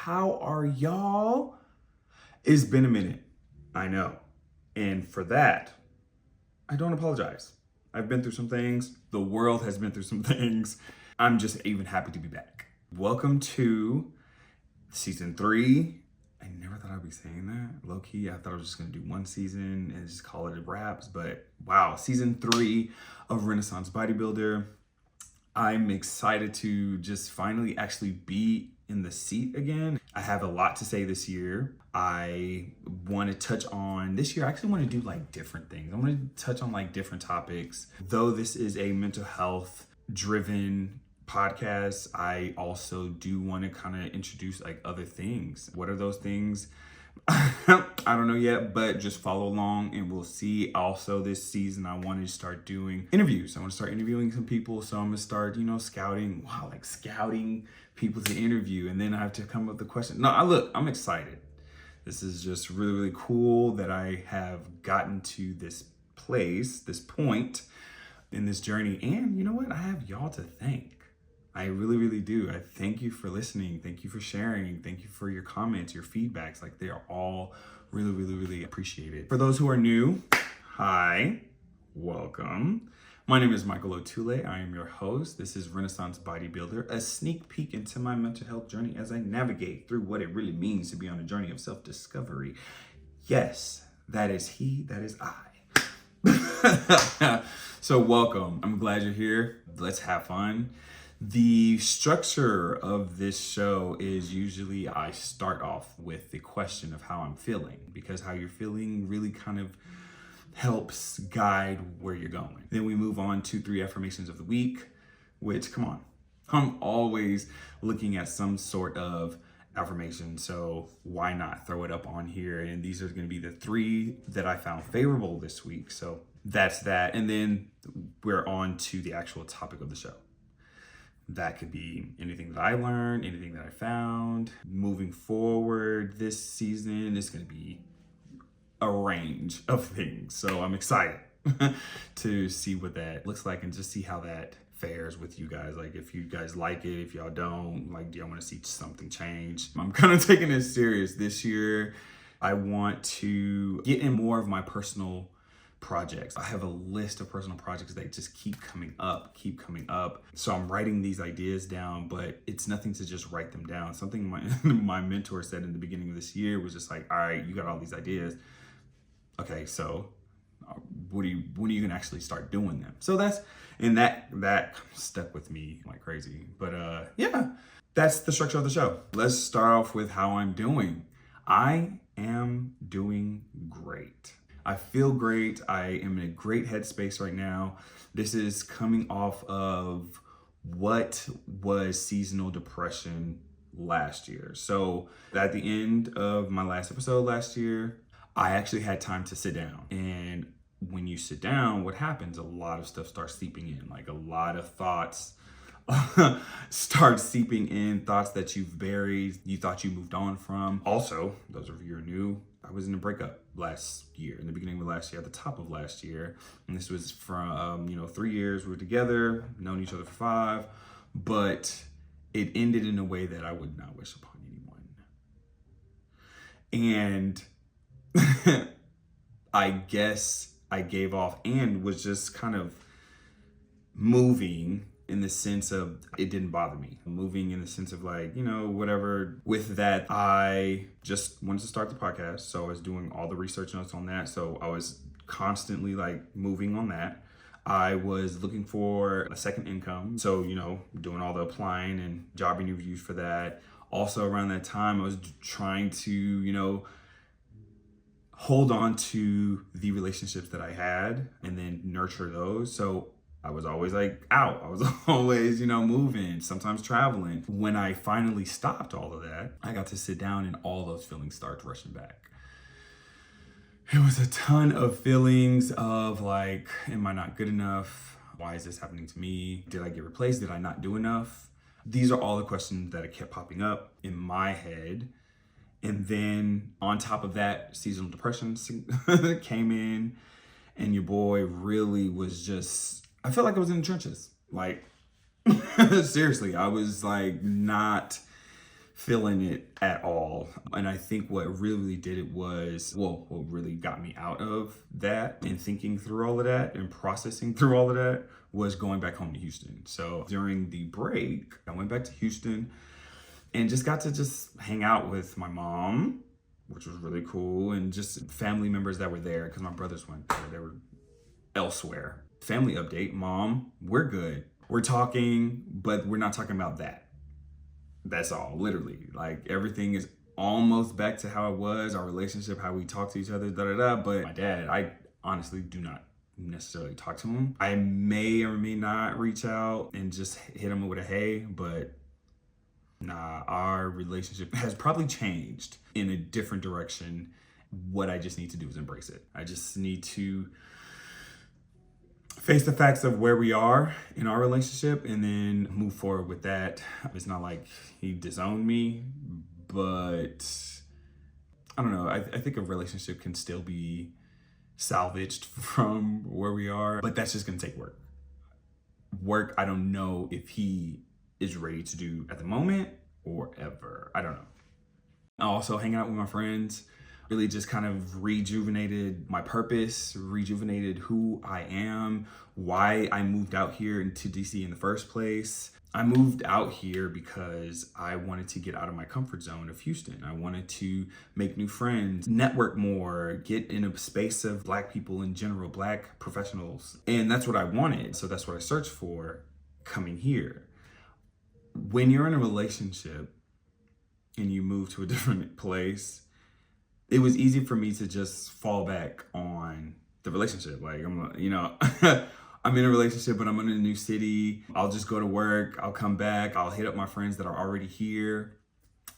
How are y'all? It's been a minute, I know. And for that, I don't apologize. I've been through some things. The world has been through some things. I'm just even happy to be back. Welcome to season 3. I never thought I'd be saying that. Low key, I thought I was just gonna do one season and just call it wraps. But wow, season 3 of Renaissance-Bodybuilder. I'm excited to just finally actually be in the seat again. I have a lot to say this year. I want to touch on this year. I actually want to do like different things. I want to touch on like different topics. Though this is a mental health driven podcast, I also do want to kind of introduce like other things. What are those things? I don't know yet, but just follow along and we'll see. Also this season, I want to start doing interviews. I want to start interviewing some people. So I'm going to start, scouting. Wow, like scouting people to interview. And then I have to come up with the question. No, I'm excited. This is just really, really cool that I have gotten to this place, this point in this journey. And you know what? I have y'all to thank. I really, really do. I thank you for listening. Thank you for sharing. Thank you for your comments, your feedbacks. Like they are all really, really, really appreciated. For those who are new, hi, welcome. My name is Michael Otule. I am your host. This is Renaissance-Bodybuilder, a sneak peek into my mental health journey as I navigate through what it really means to be on a journey of self-discovery. Yes, that is he, that is I. So welcome. I'm glad you're here. Let's have fun. The structure of this show is usually I start off with the question of how I'm feeling, because how you're feeling really kind of helps guide where you're going. Then we move on to 3 affirmations of the week, which, come on, I'm always looking at some sort of affirmation. So why not throw it up on here? And these are going to be the 3 that I found favorable this week. So that's that. And then we're on to the actual topic of the show. That could be anything that I learned, anything that I found. Moving forward this season, it's going to be a range of things. So I'm excited to see what that looks like and just see how that fares with you guys. Like if you guys like it, if y'all don't, like do y'all want to see something change? I'm kind of taking this serious this year. I want to get in more of my personal projects. I have a list of personal projects that just keep coming up. So I'm writing these ideas down, but it's nothing to just write them down. Something my mentor said in the beginning of this year was just like, all right, you got all these ideas. Okay, so when are you gonna actually start doing them? So that stuck with me like crazy. But yeah, that's the structure of the show. Let's start off with how I'm doing. I am doing great. I feel great. I am in a great headspace right now. This is coming off of what was seasonal depression last year. So at the end of my last episode last year, I actually had time to sit down. And when you sit down, what happens? A lot of stuff starts seeping in, like a lot of thoughts start seeping in, thoughts that you've buried, you thought you moved on from. Also, those of you who are new, I was in a breakup last year, in the beginning of last year, at the top of last year. And this was from, 3 years we were together, known each other for 5, but it ended in a way that I would not wish upon anyone. And I guess I gave off and was just kind of moving in the sense of it didn't bother me. Moving in the sense of like, whatever. With that, I just wanted to start the podcast. So I was doing all the research notes on that. So I was constantly like moving on that. I was looking for a second income. So, doing all the applying and job interviews for that. Also around that time, I was trying to, hold on to the relationships that I had and then nurture those. So I was always like out. I was always, moving, sometimes traveling. When I finally stopped all of that, I got to sit down and all those feelings started rushing back. It was a ton of feelings of like, am I not good enough? Why is this happening to me? Did I get replaced? Did I not do enough? These are all the questions that kept popping up in my head. And then on top of that, seasonal depression came in, and your boy really was just, I felt like I was in the trenches. Like, seriously, I was like not feeling it at all. And I think what really did it was, well, what really got me out of that and thinking through all of that and processing through all of that was going back home to Houston. So during the break, I went back to Houston and just got to just hang out with my mom, which was really cool, and just family members that were there because my brothers weren't there. They were elsewhere. Family update, Mom, we're good. We're talking, but we're not talking about that. That's all, literally. Like, everything is almost back to how it was, our relationship, how we talk to each other, But my dad, I honestly do not necessarily talk to him. I may or may not reach out and just hit him with a hey, but nah, our relationship has probably changed in a different direction. What I just need to do is embrace it. I just need to face the facts of where we are in our relationship and then move forward with that. It's not like he disowned me, but I don't know. I think a relationship can still be salvaged from where we are, but that's just gonna take work. Work, I don't know if he is ready to do at the moment or ever. I don't know. Also, hanging out with my friends really just kind of rejuvenated my purpose, rejuvenated who I am, why I moved out here into DC in the first place. I moved out here because I wanted to get out of my comfort zone of Houston. I wanted to make new friends, network more, get in a space of Black people in general, Black professionals. And that's what I wanted. So that's what I searched for coming here. When you're in a relationship and you move to a different place, it was easy for me to just fall back on the relationship. Like, I'm in a relationship, but I'm in a new city. I'll just go to work. I'll come back. I'll hit up my friends that are already here.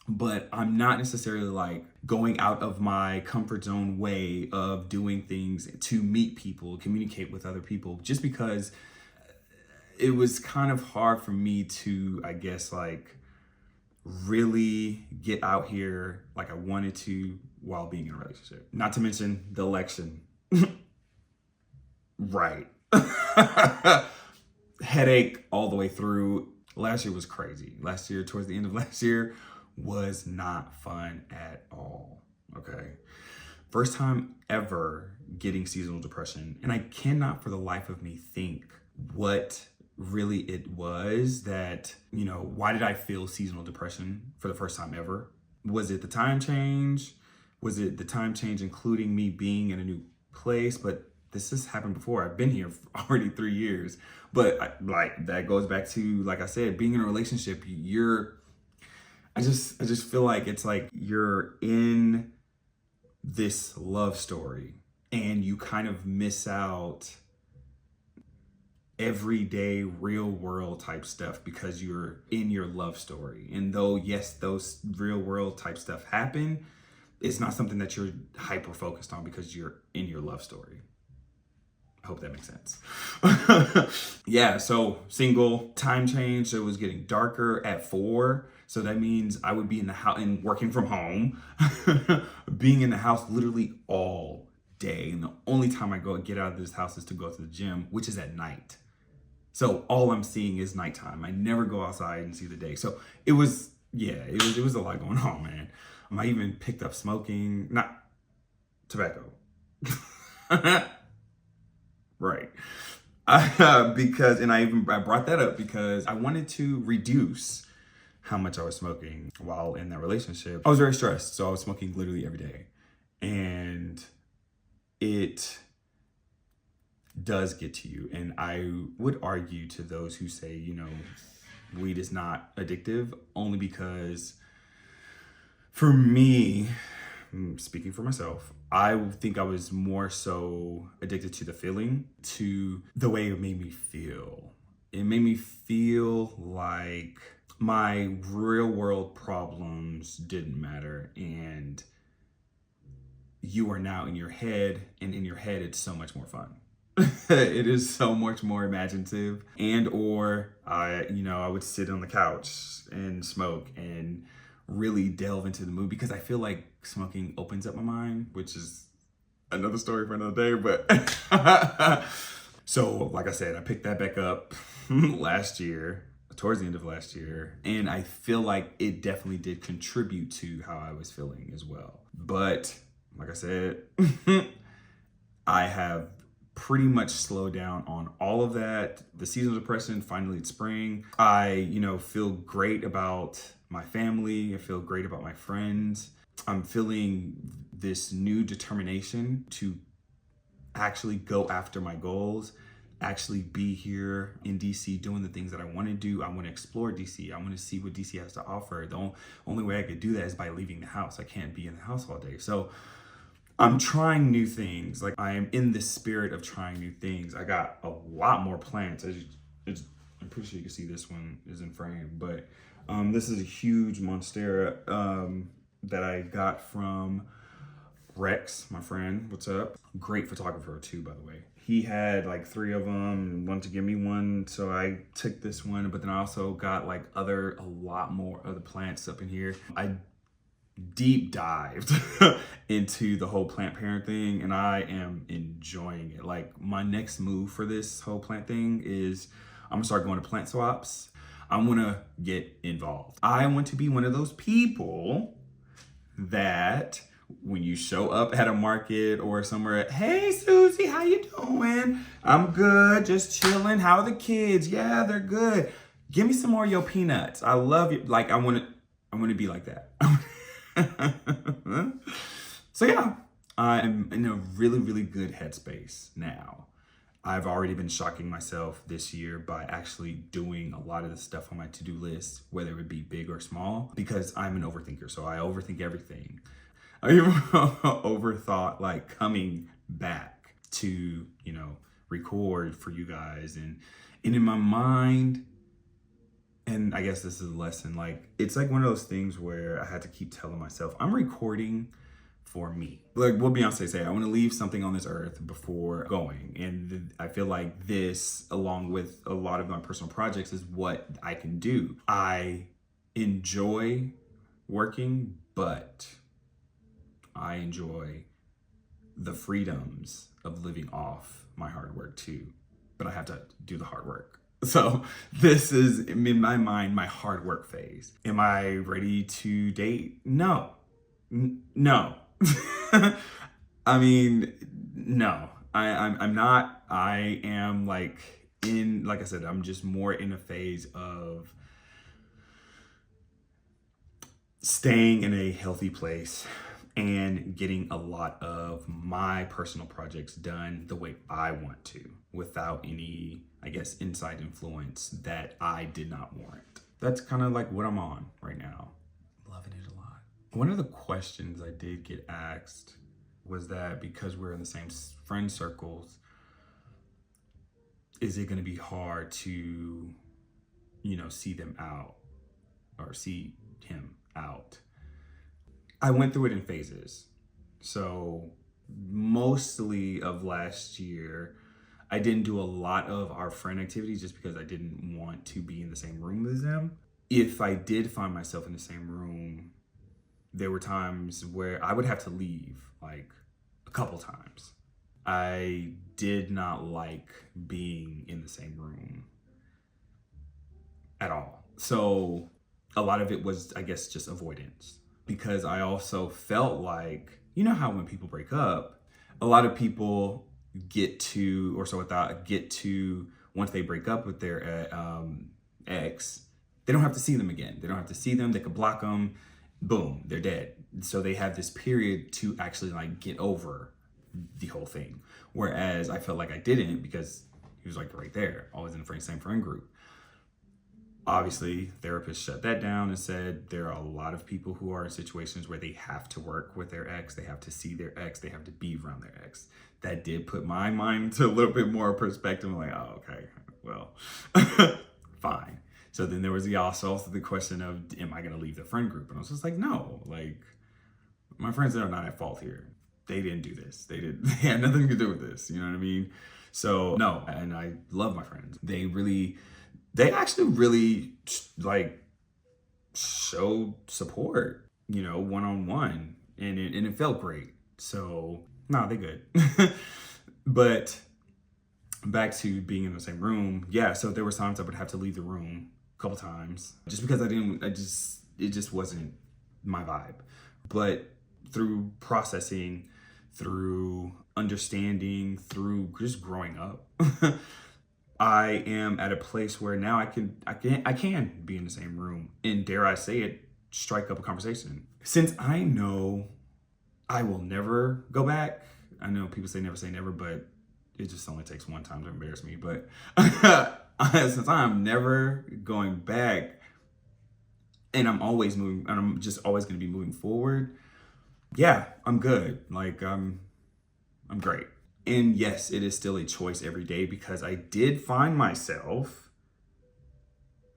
But I'm not necessarily like going out of my comfort zone way of doing things to meet people, communicate with other people, just because it was kind of hard for me to, I guess, like really get out here like I wanted to while being in a relationship. Not to mention the election. Right. Headache all the way through. Last year was crazy. Last year, towards the end of last year, was not fun at all. Okay. First time ever getting seasonal depression. And I cannot for the life of me think what really it was that, why did I feel seasonal depression for the first time ever? Was it the time change? Was it the time change including me being in a new place? But this has happened before. I've been here for already 3 years. But that goes back to, like I said, being in a relationship, I just feel like it's like you're in this love story and you kind of miss out everyday real world type stuff because you're in your love story. And though, yes, those real world type stuff happen, it's not something that you're hyper focused on because you're in your love story. I hope that makes sense. Yeah, so single, time change. It was getting darker at 4. So that means I would be in the house and working from home, being in the house literally all day. And the only time I get out of this house is to go to the gym, which is at night. So all I'm seeing is nighttime. I never go outside and see the day. So it was a lot going on, man. I even picked up smoking, not tobacco. Right. Because I brought that up because I wanted to reduce how much I was smoking while in that relationship. I was very stressed, so I was smoking literally every day. And it does get to you. And I would argue to those who say, weed is not addictive, only because for me, speaking for myself, I think I was more so addicted to the feeling, to the way it made me feel. It made me feel like my real world problems didn't matter and you are now in your head, and in your head it's so much more fun. It is so much more imaginative. Or I would sit on the couch and smoke and really delve into the mood because I feel like smoking opens up my mind, which is another story for another day. But so like I said, I picked that back up last year, towards the end of last year. And I feel like it definitely did contribute to how I was feeling as well. But like I said, I have pretty much slowed down on all of that. The seasonal depression, finally it's spring. I, feel great about my family. I feel great about my friends. I'm feeling this new determination to actually go after my goals, actually be here in DC doing the things that I want to do. I want to explore DC. I want to see what DC has to offer. The only way I could do that is by leaving the house. I can't be in the house all day. So I'm trying new things. Like, I am in the spirit of trying new things. I got a lot more plants. I'm pretty sure you can see this one is in frame, but this is a huge monstera that I got from Rex, my friend. What's up? Great photographer too, by the way. He had like 3 of them and wanted to give me one, so I took this one. But then I also got like a lot more other plants up in here. I deep dived into the whole plant parent thing, and I am enjoying it. Like, my next move for this whole plant thing is I'm gonna start going to plant swaps. I want to get involved. I want to be one of those people that when you show up at a market or somewhere, hey Susie, how you doing? I'm good, just chilling. How are the kids? Yeah, they're good. Give me some more of your peanuts. I love you. Like, I want to be like that. So yeah, I'm in a really, really good headspace now. I've already been shocking myself this year by actually doing a lot of the stuff on my to-do list, whether it be big or small, because I'm an overthinker. So I overthink everything. I even overthought like coming back to, record for you guys. And in my mind, and I guess this is a lesson, like, it's like one of those things where I had to keep telling myself, I'm recording for me. Like what Beyonce say, I want to leave something on this earth before going. And I feel like this, along with a lot of my personal projects, is what I can do. I enjoy working, but I enjoy the freedoms of living off my hard work too. But I have to do the hard work. So this is, in my mind, my hard work phase. Am I ready to date? No. No. I mean, no. I'm not. I am like I said, I'm just more in a phase of staying in a healthy place and getting a lot of my personal projects done the way I want to, without any, I guess, inside influence that I did not warrant. That's kind of like what I'm on right now. Loving it a lot. One of the questions I did get asked was that because we're in the same friend circles, is it going to be hard to, see them out or see him out? I went through it in phases. So mostly of last year, I didn't do a lot of our friend activities just because I didn't want to be in the same room as them. If I did find myself in the same room, there were times where I would have to leave, like a couple times. I did not like being in the same room at all. So a lot of it was, I guess, just avoidance. Because I also felt like, how when people break up, a lot of people get to, once they break up with their ex, they don't have to see them again. They don't have to see them. They could block them. Boom, they're dead. So they have this period to actually like get over the whole thing. Whereas I felt like I didn't, because he was like right there, always in the same friend group. Obviously, therapists shut that down and said there are a lot of people who are in situations where they have to work with their ex, they have to see their ex, they have to be around their ex. That did put my mind to a little bit more perspective. I'm like, oh, okay, well, fine. So then there was also the question of, am I going to leave the friend group? And I was just like, no, like, my friends are not at fault here. They didn't do this. They had nothing to do with this. You know what I mean? So no, and I love my friends. They actually really like showed support, one-on-one, and it felt great. So no, they good. But back to being in the same room. Yeah. So there were times I would have to leave the room couple times just because it just wasn't my vibe. But through processing, through understanding, through just growing up, I am at a place where now I can be in the same room and, dare I say it, strike up a conversation. Since I know I will never go back, I know people say never, but it just only takes one time to embarrass me. But since I'm never going back and I'm always moving, and I'm just always going to be moving forward, yeah, I'm good. Like, I'm great. And yes, it is still a choice every day, because I did find myself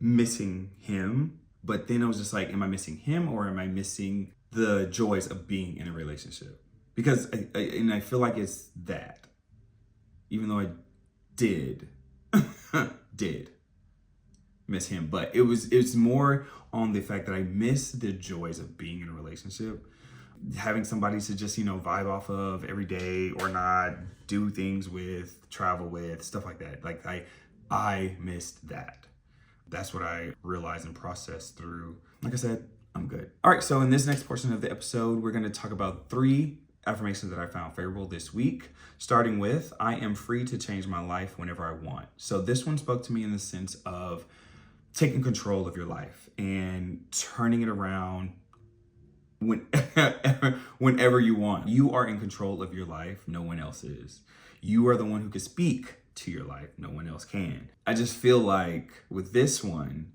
missing him. But then I was just like, am I missing him, or am I missing the joys of being in a relationship? Because I feel like it's that, even though I did miss him, but it's more on the fact that I miss the joys of being in a relationship, having somebody to just, vibe off of every day, or not, do things with, travel with, stuff like that. Like I missed that. That's what I realized and processed through. Like I said, I'm good. All right, so in this next portion of the episode, we're going to talk about 3 affirmations that I found favorable this week, starting with, I am free to change my life whenever I want. So this one spoke to me in the sense of taking control of your life and turning it around whenever you want. You are in control of your life. No one else is. You are the one who can speak to your life. No one else can. I just feel like with this one,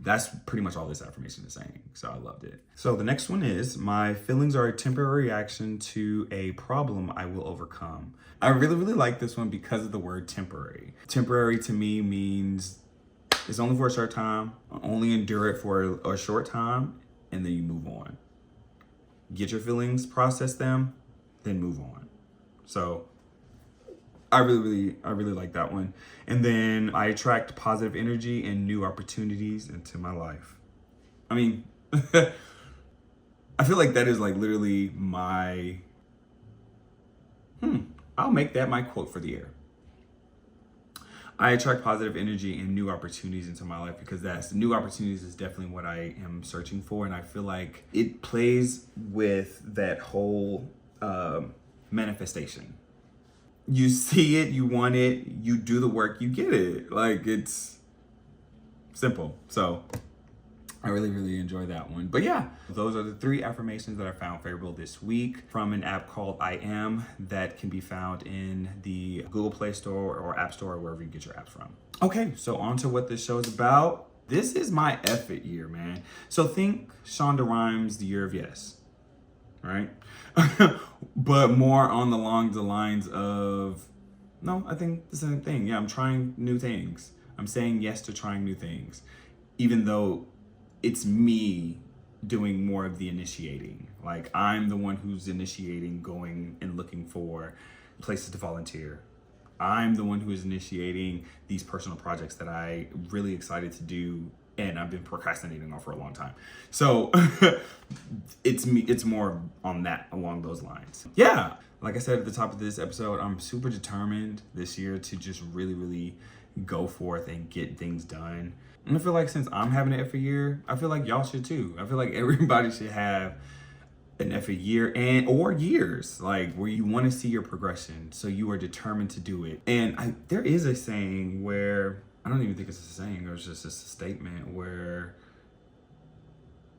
that's pretty much all this affirmation is saying. So I loved it. So the next one is, my feelings are a temporary reaction to a problem I will overcome. I really, really like this one because of the word temporary. Temporary to me means it's only for a short time. Only endure it for a short time, and then you move on. Get your feelings, process them, then move on. So I really like that one. And then I attract positive energy and new opportunities into my life. I mean, I feel like that is like literally my, I'll make that my quote for the year. I attract positive energy and new opportunities into my life, because that's new opportunities is definitely what I am searching for. And I feel like it plays with that whole manifestation. You see it, you want it, you do the work, you get it. Like, it's simple. So I really enjoy that one. But yeah, those are the 3 affirmations that I found favorable this week from an app called I Am, that can be found in the Google Play Store or App Store, or wherever you get your apps from. Okay, so on to what this show is about. This is my Eff It Year, man. So think Shonda Rhimes' The Year of Yes, right? But more along the lines of, no, I think the same thing. Yeah, I'm trying new things. I'm saying yes to trying new things, even though it's me doing more of the initiating. Like, I'm the one who's initiating, going and looking for places to volunteer. I'm the one who is initiating these personal projects that I really excited to do, and I've been procrastinating on for a long time. So it's me, it's more on that, along those lines. Yeah, like I said at the top of this episode, I'm super determined this year to just really go forth and get things done. And I feel like since I'm having an Eff It Year, I feel like y'all should too. I feel like everybody should have an Eff It Year, or years, like, where you want to see your progression, so you are determined to do it. And there is a saying where, I don't even think it's a saying, or it's just a statement where,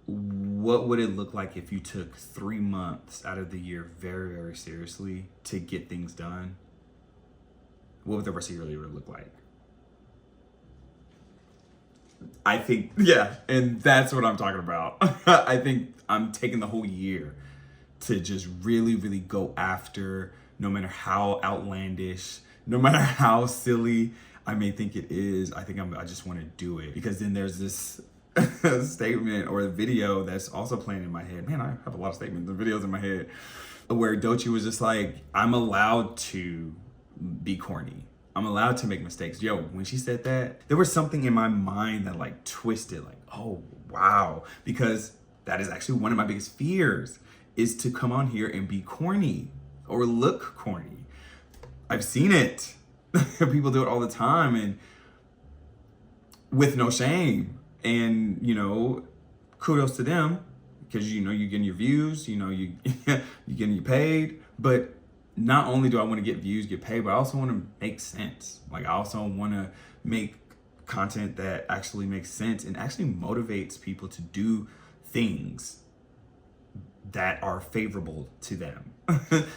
what would it look like if you took 3 months out of the year very seriously to get things done? What would the rest of your year look like? I think, yeah, and that's what I'm talking about. I think I'm taking the whole year to just really go after, no matter how outlandish, no matter how silly I may think it is. I just want to do it, because then there's this statement or a video that's also playing in my head. Man, I have a lot of statements and videos in my head, where Dochi was just like, I'm allowed to be corny. I'm allowed to make mistakes. Yo, when she said that, there was something in my mind that like twisted, like, oh, wow. Because that is actually one of my biggest fears, is to come on here and be corny or look corny. I've seen it. People do it all the time. And with no shame. And, you know, kudos to them, because, you know, you're getting your views, you know, you're getting you paid. But not only do I want to get views, get paid, but I also want to make sense. Like, I also want to make content that actually makes sense and actually motivates people to do things that are favorable to them,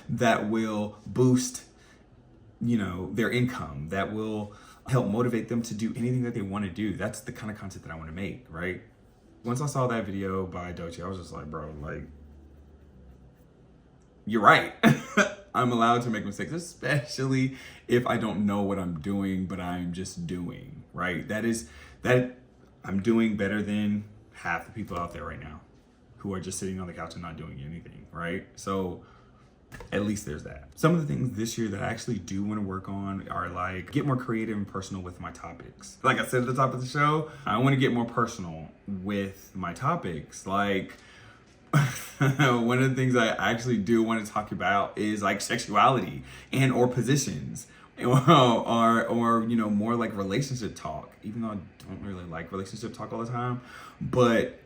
that will boost, you know, their income, that will help motivate them to do anything that they want to do. That's the kind of content that I want to make, right? Once I saw that video by Otule, I was just like, bro, like, you're right. I'm allowed to make mistakes, especially if I don't know what I'm doing, but I'm just doing, right? That I'm doing better than half the people out there right now who are just sitting on the couch and not doing anything, right? So at least there's that. Some of the things this year that I actually do want to work on are like get more creative and personal with my topics. Like I said at the top of the show, I want to get more personal with my topics. Like one of the things I actually do want to talk about is like sexuality and or positions or you know, more like relationship talk, even though I don't really like relationship talk all the time. But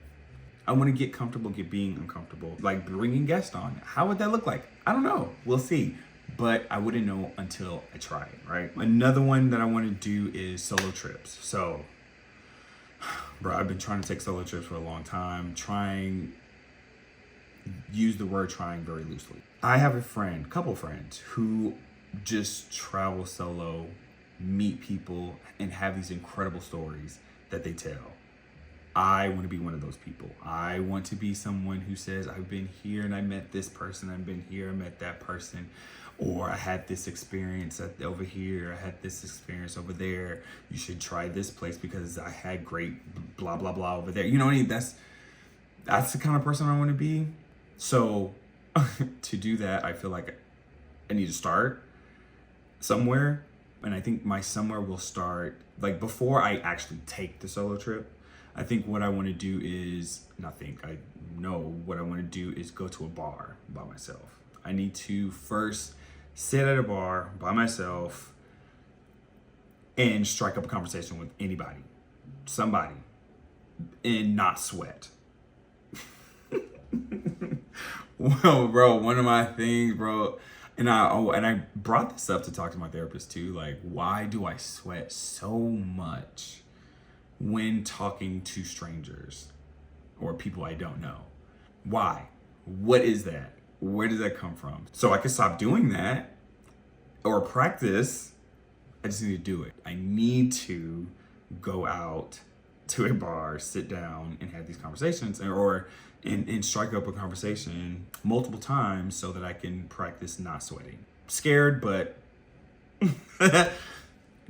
I want to get comfortable being uncomfortable, like bringing guests on. How would that look like? I don't know. We'll see. But I wouldn't know until I try it, right? Another one that I want to do is solo trips. So, bro, I've been trying to take solo trips for a long time. Use the word trying very loosely. I have a couple friends who just travel solo, meet people, and have these incredible stories that they tell. I want to be one of those people. I want to be someone who says, I've been here and I met this person. I've been here, I met that person. Or I had this experience over here. I had this experience over there. You should try this place because I had great blah, blah, blah over there. You know what I mean? That's the kind of person I want to be. So to do that, I feel like I need to start somewhere. And I think my somewhere will start like before I actually take the solo trip. I think what I want to do is, I know what I want to do is go to a bar by myself. I need to first sit at a bar by myself and strike up a conversation with somebody, and not sweat. Well, bro, one of my things, bro, and I brought this up to talk to my therapist too, like, why do I sweat so much when talking to strangers or people I don't know? Why? What is that? Where does that come from? So I could stop doing that or practice. I just need to do it. I need to go out to a bar, sit down and have these conversations and strike up a conversation multiple times so that I can practice not sweating. Scared, but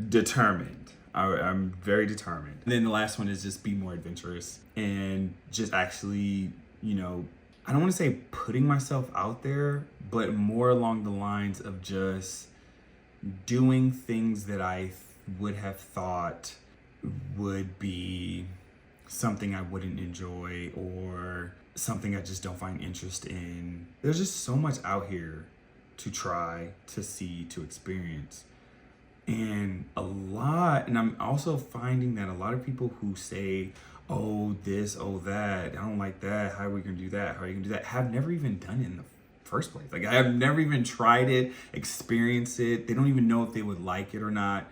determined. I'm very determined. And then the last one is just be more adventurous and just actually, you know, I don't want to say putting myself out there, but more along the lines of just doing things that I would have thought would be something I wouldn't enjoy or something I just don't find interest in. There's just so much out here to try, to see, to experience. And I'm also finding that a lot of people who say, oh, this, oh, that, I don't like that, how are we gonna do that, how are you gonna do that, have never even done it in the first place. Like, I have never even tried it, experienced it. They don't even know if they would like it or not.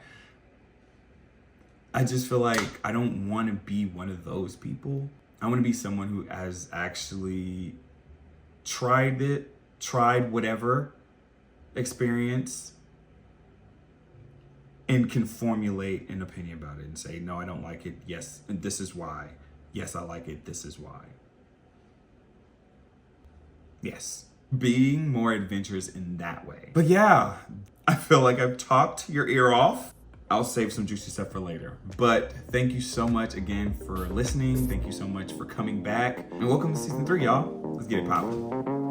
I just feel like I don't want to be one of those people. I want to be someone who has actually tried whatever experience, and can formulate an opinion about it and say, no, I don't like it. Yes, and this is why. Yes, I like it. This is why. Yes, being more adventurous in that way. But yeah, I feel like I've talked your ear off. I'll save some juicy stuff for later. But thank you so much again for listening. Thank you so much for coming back. And welcome to season 3, y'all. Let's get it poppin'.